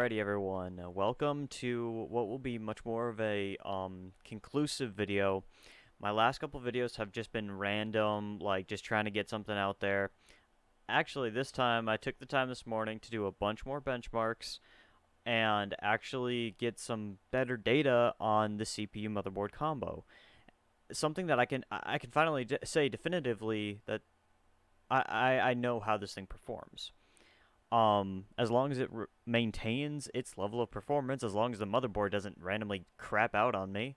Alrighty everyone, welcome to what will be much more of a conclusive video. My last couple videos have just been random, like just trying to get something out there. Actually, this time I took the time this morning to do a bunch more benchmarks and actually get some better data on the CPU motherboard combo. Something that I can finally say definitively that I know how this thing performs. As long as it maintains its level of performance, as long as the motherboard doesn't randomly crap out on me,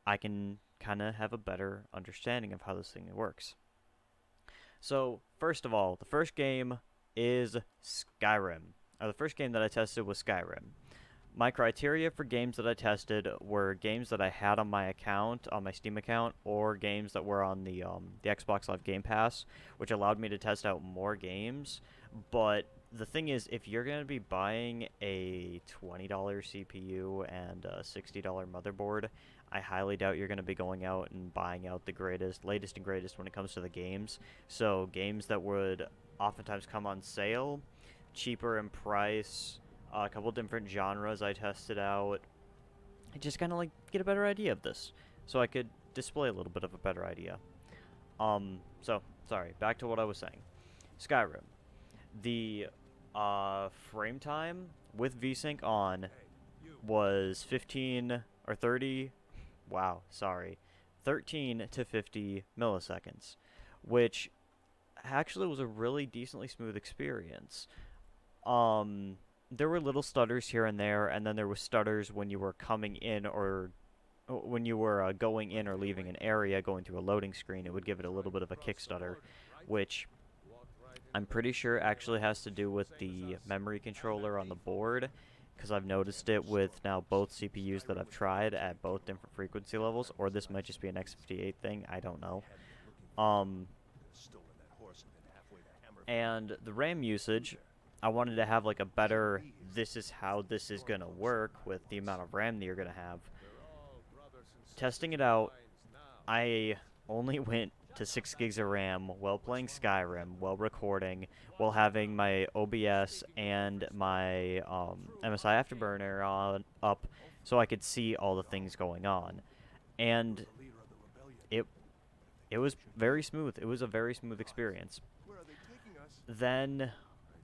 I can kind of have a better understanding of how this thing works. So, first of all, the first game is Skyrim. Or the first game that I tested was Skyrim. My criteria for games that I tested were games that I had on my account, on my Steam account, or games that were on the Xbox Live Game Pass, which allowed me to test out more games. But the thing is, if you're going to be buying a $20 CPU and a $60 motherboard, I highly doubt you're going to be going out and buying out the latest and greatest when it comes to the games. So games that would oftentimes come on sale, cheaper in price, a couple different genres I tested out. I just kind of like get a better idea of this, so I could display a little bit of a better idea. Sorry, back to what I was saying. Skyrim. The frame time with VSync on was 15 or 30, wow, sorry, 13 to 50 milliseconds, which actually was a really decently smooth experience. There were little stutters here and there, and then there was stutters when you were coming in or when you were going in or leaving an area, going through a loading screen. It would give it a little bit of a kick stutter, which I'm pretty sure actually has to do with the memory controller on the board, because I've noticed it with now both CPUs that I've tried at both different frequency levels, or this might just be an x58 thing, I don't know. And the RAM usage, I wanted to have like a better, this is how this is going to work with the amount of RAM that you're going to have. Testing it out, I only went to 6 gigs of RAM while playing Skyrim, while recording, while having my OBS and my MSI Afterburner up so I could see all the things going on. And it was very smooth. It was a very smooth experience. Then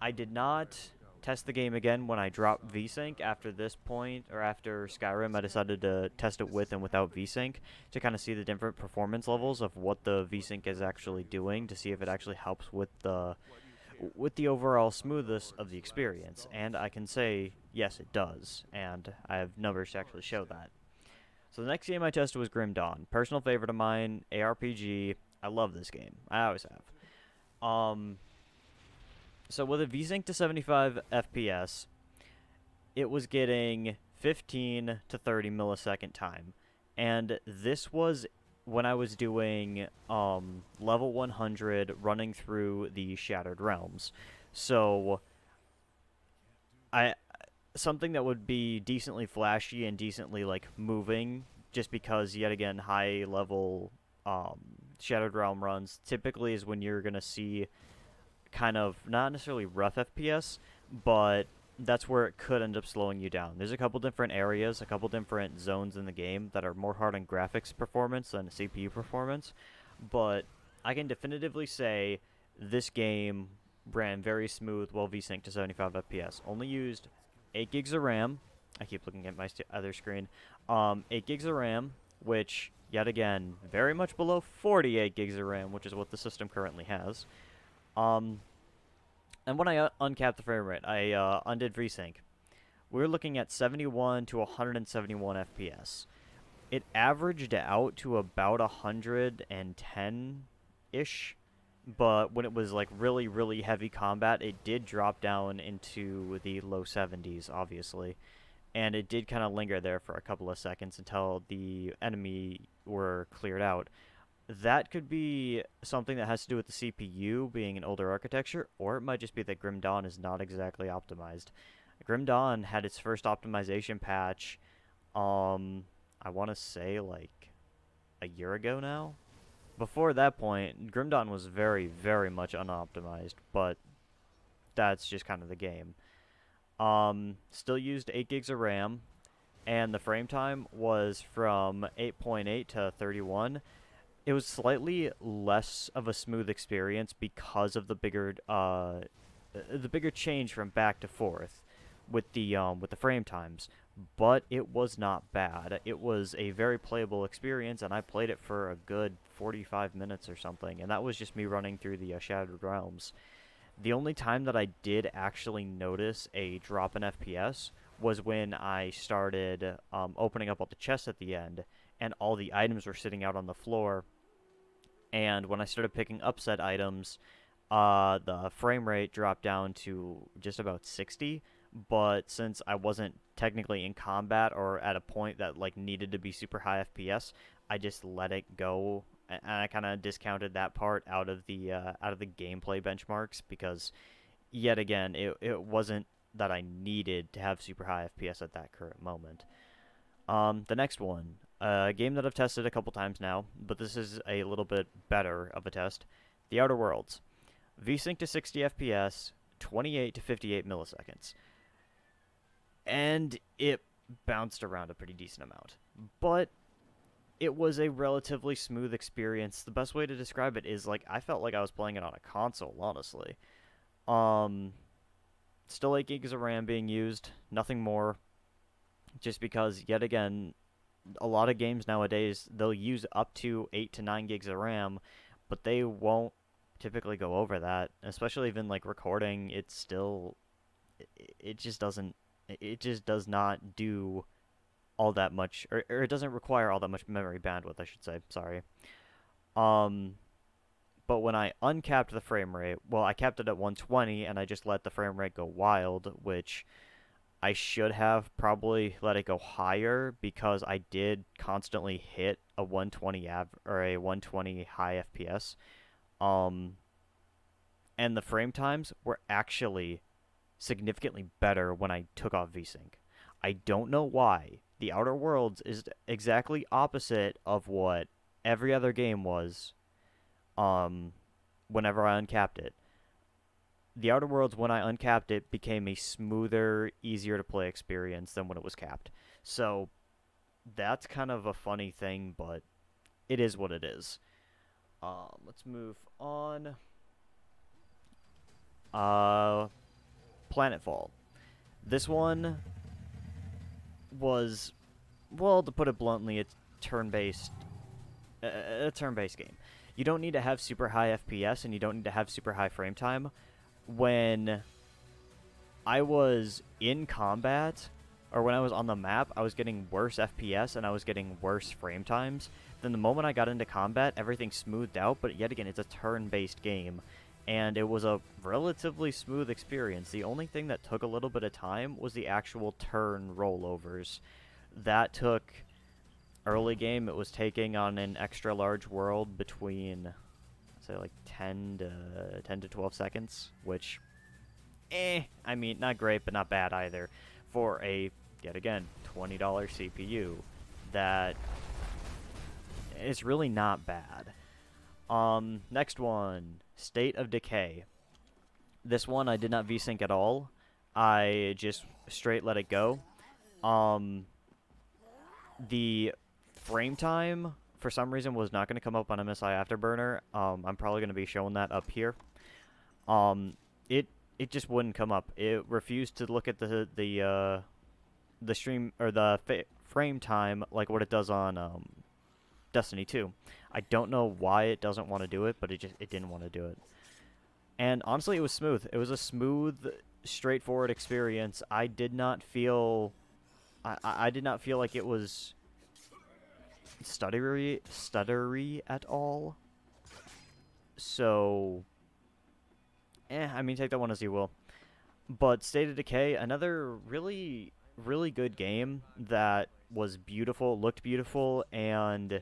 I did not test the game again when I dropped VSync after this point, or after Skyrim. I decided to test it with and without VSync to kind of see the different performance levels of what the VSync is actually doing, to see if it actually helps with the overall smoothness of the experience. And I can say, yes, it does, and I have numbers to actually show that. So the next game I tested was Grim Dawn. Personal favorite of mine, ARPG. I love this game. I always have. So with a VSync to 75 FPS, it was getting 15 to 30 millisecond time. And this was when I was doing level 100 running through the Shattered Realms. So something that would be decently flashy and decently like moving, just because yet again high level Shattered Realm runs typically is when you're going to see kind of not necessarily rough FPS, but that's where it could end up slowing you down. There's a couple different areas, a couple different zones in the game that are more hard on graphics performance than CPU performance, but I can definitively say this game ran very smooth while VSync to 75 FPS. Only used 8 gigs of RAM. I keep looking at my other screen. 8 gigs of RAM, which, yet again, very much below 48 gigs of RAM, which is what the system currently has. And when I uncapped the frame rate, I undid VSync. We were looking at 71 to 171 FPS. It averaged out to about 110-ish, but when it was like really, really heavy combat, it did drop down into the low 70s, obviously. And it did kind of linger there for a couple of seconds until the enemy were cleared out. That could be something that has to do with the CPU being an older architecture, or it might just be that Grim Dawn is not exactly optimized. Grim Dawn had its first optimization patch, I want to say like a year ago now. Before that point, Grim Dawn was very, very much unoptimized, but that's just kind of the game. Still used 8 gigs of RAM, and the frame time was from 8.8 to 31. It was slightly less of a smooth experience because of the bigger change from back to forth with the frame times, but it was not bad. It was a very playable experience, and I played it for a good 45 minutes or something, and that was just me running through the Shattered Realms. The only time that I did actually notice a drop in FPS was when I started opening up all the chests at the end, and all the items were sitting out on the floor. And when I started picking up said items, the frame rate dropped down to just about 60. But since I wasn't technically in combat or at a point that like needed to be super high FPS, I just let it go, and I kind of discounted that part out of the gameplay benchmarks because, yet again, it wasn't that I needed to have super high FPS at that current moment. The next one, a game that I've tested a couple times now, but this is a little bit better of a test. The Outer Worlds. VSync to 60 FPS, 28 to 58 milliseconds. And it bounced around a pretty decent amount. But it was a relatively smooth experience. The best way to describe it is like I felt like I was playing it on a console, honestly. Still 8 gigs of RAM being used, nothing more. Just because, yet again, a lot of games nowadays, they'll use up to 8 to 9 gigs of RAM, but they won't typically go over that. Especially even like recording, it's still, it just doesn't, it just does not do all that much, or it doesn't require all that much memory bandwidth, I should say. Sorry. But when I uncapped the frame rate, well, I capped it at 120, and I just let the frame rate go wild, which I should have probably let it go higher because I did constantly hit a 120 or a 120 high FPS. And the frame times were actually significantly better when I took off VSync. I don't know why. The Outer Worlds is exactly opposite of what every other game was whenever I uncapped it. The Outer Worlds, when I uncapped it, became a smoother, easier to play experience than when it was capped. So that's kind of a funny thing, but it is what it is. Let's move on. Planetfall. This one was, well, to put it bluntly, it's turn-based, a turn-based game. You don't need to have super high FPS, and you don't need to have super high frame time. When I was in combat, or when I was on the map, I was getting worse FPS and I was getting worse frame times. Then the moment I got into combat, everything smoothed out, but yet again, it's a turn-based game, and it was a relatively smooth experience. The only thing that took a little bit of time was the actual turn rollovers. That took, early game, it was taking on an extra large world between, say, like 10 to 12 seconds, which, I mean, not great, but not bad either, for a, yet again, $20 CPU. That is really not bad. Next one, State of Decay. This one I did not VSync at all. I just straight let it go. The frame time, for some reason, was not going to come up on MSI Afterburner. I'm probably going to be showing that up here. It just wouldn't come up. It refused to look at the stream, or the frame time like what it does on Destiny 2. I don't know why it doesn't want to do it, but it didn't want to do it. And honestly, it was smooth. It was a smooth, straightforward experience. I did not feel like it was stuttery at all. So, I mean, take that one as you will. But State of Decay, another really, really good game that was beautiful, looked beautiful, and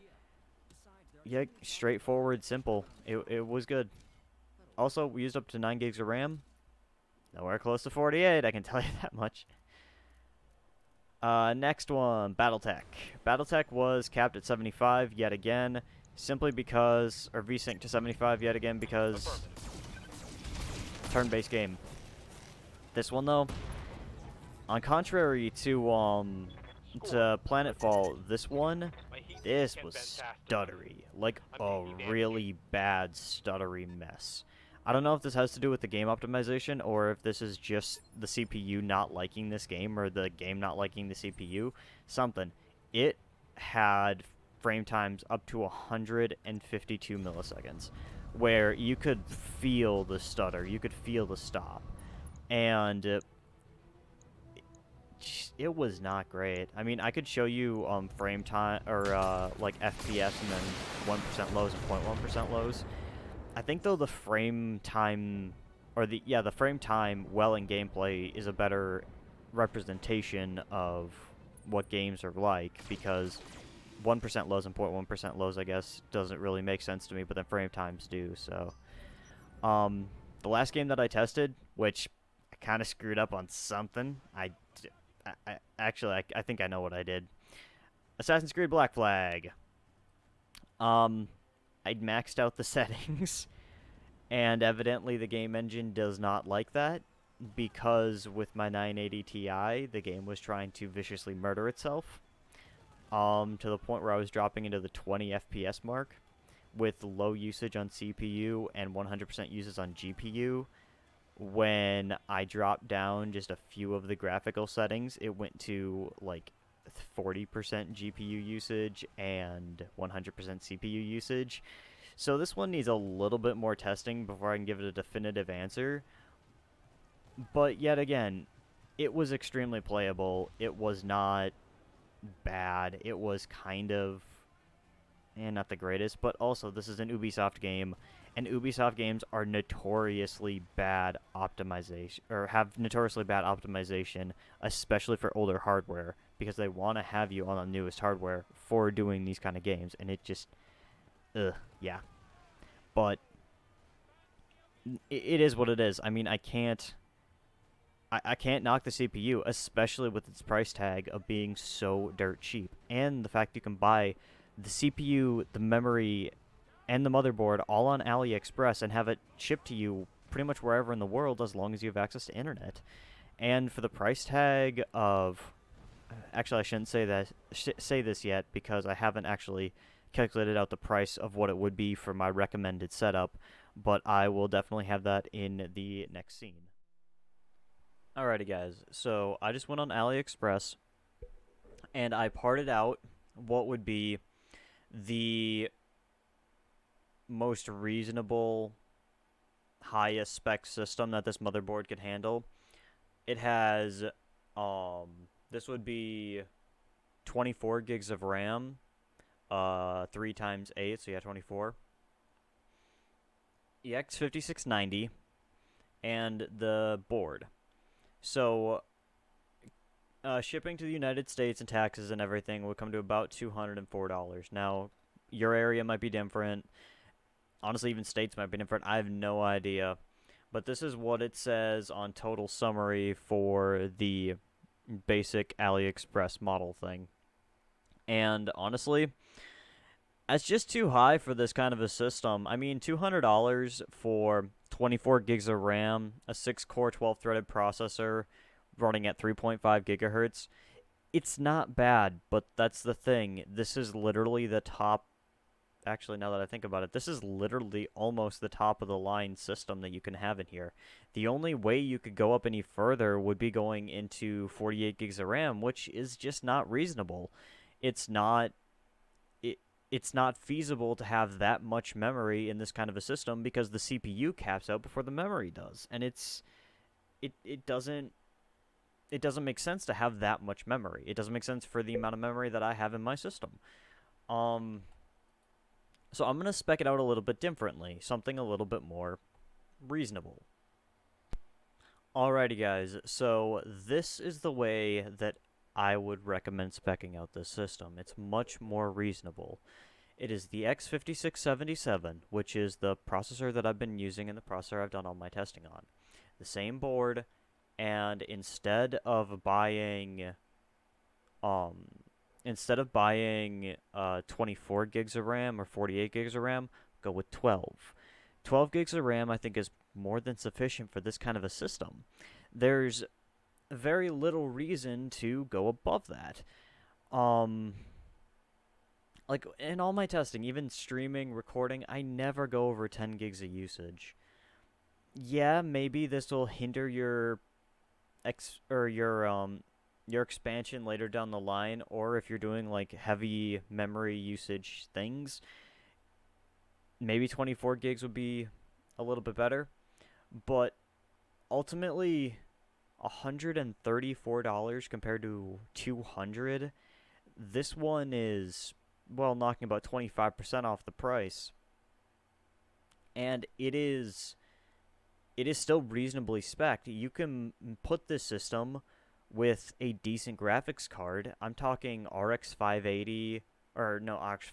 yeah, straightforward, simple. It was good. Also, we used up to 9 gigs of RAM. Nowhere close to 48, I can tell you that much. Next one, BattleTech. BattleTech was capped at 75 yet again, simply because, or VSync to 75 yet again because turn-based game. This one though, On contrary to Planetfall, this was stuttery, like a really bad stuttery mess. I don't know if this has to do with the game optimization or if this is just the CPU not liking this game or the game not liking the CPU. Something. It had frame times up to 152 milliseconds, where you could feel the stutter, you could feel the stop, and it was not great. I mean, I could show you frame time or like FPS and then 1% lows and 0.1% lows. I think though the frame time or the frame time well in gameplay is a better representation of what games are like, because 1% lows and 0.1% lows, I guess, doesn't really make sense to me, but then frame times do. So the last game that I tested, which I kind of screwed up on something, I think I know what I did. Assassin's Creed Black Flag. I'd maxed out the settings, and evidently the game engine does not like that, because with my 980 Ti, the game was trying to viciously murder itself, to the point where I was dropping into the 20 FPS mark, with low usage on CPU and 100% usage on GPU. When I dropped down just a few of the graphical settings, it went to like 40% GPU usage and 100% CPU usage. So this one needs a little bit more testing before I can give it a definitive answer. But yet again, it was extremely playable. It was not bad. It was kind of, not the greatest, but also this is an Ubisoft game, and Ubisoft games are notoriously bad optimization, or have notoriously bad optimization, especially for older hardware, because they want to have you on the newest hardware for doing these kind of games, and it just, yeah. But it is what it is. I mean, I can't knock the CPU, especially with its price tag of being so dirt cheap, and the fact you can buy the CPU, the memory, and the motherboard all on AliExpress and have it shipped to you pretty much wherever in the world as long as you have access to internet. And for the price tag of, actually I shouldn't say this yet, because I haven't actually calculated out the price of what it would be for my recommended setup, but I will definitely have that in the next scene. Alrighty guys, so I just went on AliExpress and I parted out what would be the most reasonable highest spec system that this motherboard could handle. It has this would be 24 gigs of RAM, 3 times 8, so yeah, 24. The x5690 and the board. So shipping to the United States and taxes and everything would come to about $204. Now, your area might be different. Honestly, even states might be different. I have no idea. But this is what it says on Total Summary for the basic AliExpress model thing. And honestly, that's just too high for this kind of a system. I mean, $200 for 24 gigs of RAM, a 6-core 12-threaded processor running at 3.5 gigahertz. It's not bad, but that's the thing. This is literally the top. Actually, now that I think about it, this is literally almost the top of the line system that you can have in here. The only way you could go up any further would be going into 48 gigs of RAM, which is just not reasonable. It's not feasible to have that much memory in this kind of a system, because the CPU caps out before the memory does, and it doesn't make sense to have that much memory. It doesn't make sense for the amount of memory that I have in my system. So I'm going to spec it out a little bit differently, something a little bit more reasonable. Alrighty guys, so this is the way that I would recommend speccing out this system. It's much more reasonable. It is the x5677, which is the processor that I've been using and the processor I've done all my testing on. The same board, and instead of buying 24 gigs of RAM or 48 gigs of RAM, go with 12. 12 gigs of RAM I think is more than sufficient for this kind of a system. There's very little reason to go above that. Um, like in all my testing, even streaming, recording, I never go over 10 gigs of usage. Yeah, maybe this will hinder your expansion later down the line, or if you're doing like heavy memory usage things, maybe 24 gigs would be a little bit better. But ultimately, $134 compared to 200, this one is, well, knocking about 25% off the price. And it is still reasonably spec'd. You can put this system with a decent graphics card. I'm talking RX 580, or no, RX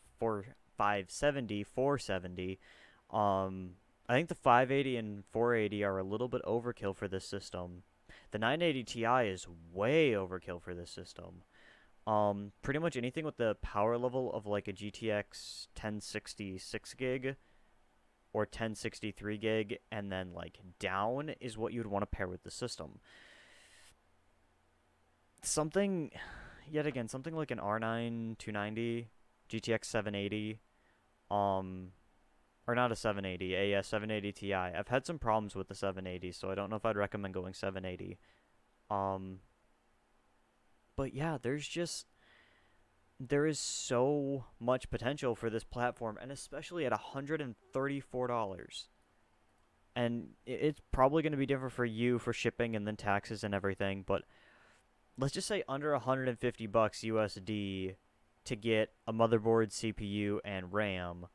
570, 470. I think the 580 and 480 are a little bit overkill for this system. The 980 Ti is way overkill for this system. Pretty much anything with the power level of like a GTX 1066 gig or 1063 gig and then like down is what you'd want to pair with the system. Something, yet again, something like an R9 290, GTX 780, um, or not a 780, a 780 Ti. I've had some problems with the 780, so I don't know if I'd recommend going 780. Um, but yeah, there is so much potential for this platform, and especially at $134. And it's probably going to be different for you for shipping and then taxes and everything, but let's just say under 150 bucks USD to get a motherboard, CPU, and RAM.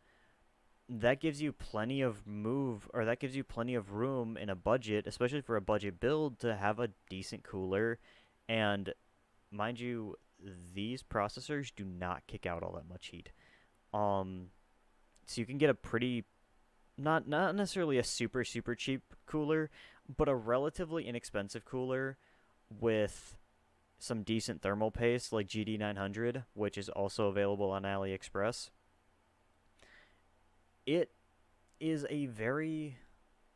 That gives you plenty of that gives you plenty of room in a budget, especially for a budget build, to have a decent cooler. And mind you, these processors do not kick out all that much heat. Um, so you can get a pretty, not necessarily a super super cheap cooler, but a relatively inexpensive cooler with some decent thermal paste like GD900, which is also available on AliExpress. It is a very,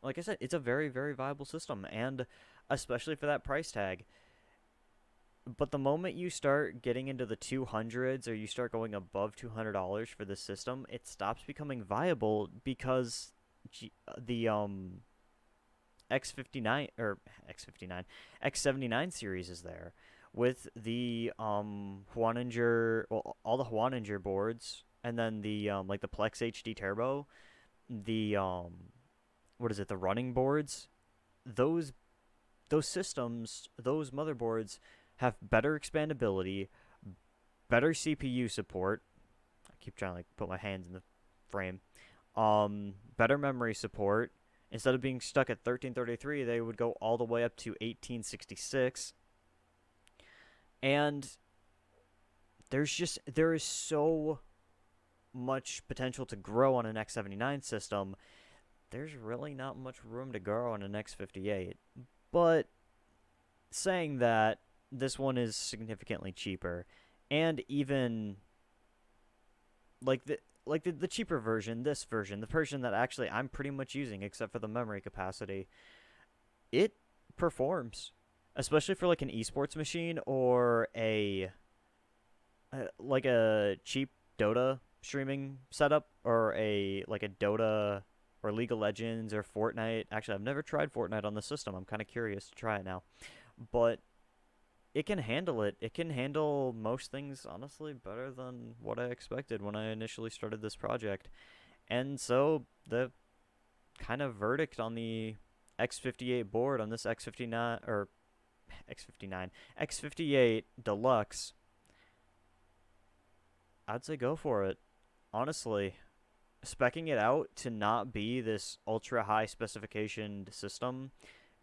like I said, it's a very very viable system, and especially for that price tag. But the moment you start getting into the 200s or you start going above $200 for this system, it stops becoming viable because the X59 or X59 X79 series is there with the Huanan, well, all the Huanan boards, and then the like the Plex HD Turbo, the what is it, the running boards. Those those systems, those motherboards have better expandability, better CPU support. I keep trying to like put my hands in the frame. Better memory support. Instead of being stuck at 1333, they would go all the way up to 1866. And there is so much potential to grow on an X79 system. There's really not much room to grow on an X58. But saying that, this one is significantly cheaper, and even the cheaper version, this version, the version that actually I'm pretty much using except for the memory capacity, it performs, especially for like an esports machine or a like a cheap Dota streaming setup, or a like a Dota or League of Legends or Fortnite. Actually, I've never tried Fortnite on the system. I'm kind of curious to try it now. But it can handle it. It can handle most things, honestly, better than what I expected when I initially started this project. And so the kind of verdict on the X58 board on this X59 or X59 X58 Deluxe, I'd say go for it. Honestly, speccing it out to not be this ultra high specification system,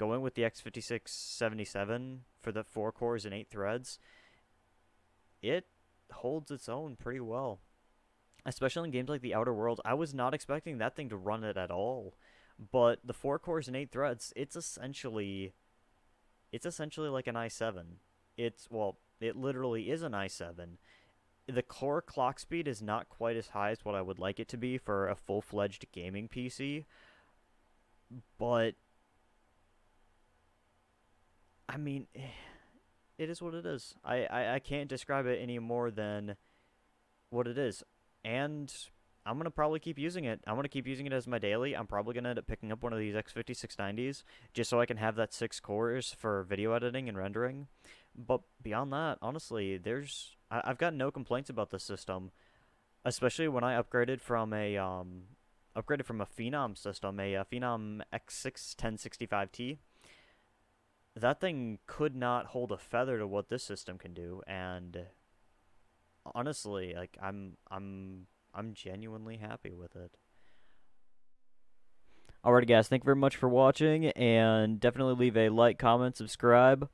going with the x5677 for the 4 cores and 8 threads, it holds its own pretty well. Especially in games like the Outer Worlds, I was not expecting that thing to run it at all. But the 4 cores and 8 threads, it's essentially like an i7. It literally is an i7. The core clock speed is not quite as high as what I would like it to be for a full-fledged gaming PC, but I mean, it is what it is. I can't describe it any more than what it is. And I'm gonna probably keep using it. I'm gonna keep using it as my daily. I'm probably gonna end up picking up one of these x5690s just so I can have that 6 cores for video editing and rendering. But beyond that, honestly, I've got no complaints about this system, especially when I upgraded from a Phenom system, a Phenom X1065T. That thing could not hold a feather to what this system can do, and honestly, like I'm genuinely happy with it. Alrighty, guys, thank you very much for watching, and definitely leave a like, comment, subscribe.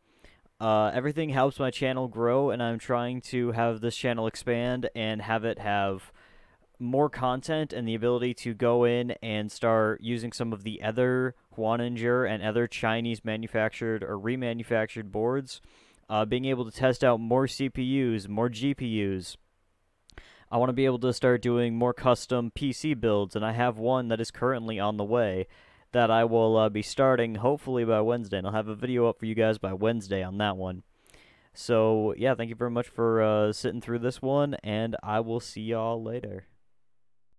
Everything helps my channel grow, and I'm trying to have this channel expand and have it have more content and the ability to go in and start using some of the other huanan and other Chinese manufactured or remanufactured boards, being able to test out more CPUs, more GPUs. I want to be able to start doing more custom PC builds, and I have one that is currently on the way that I will be starting hopefully by Wednesday, and I'll have a video up for you guys by Wednesday on that one. So, yeah, thank you very much for sitting through this one, and I will see y'all later.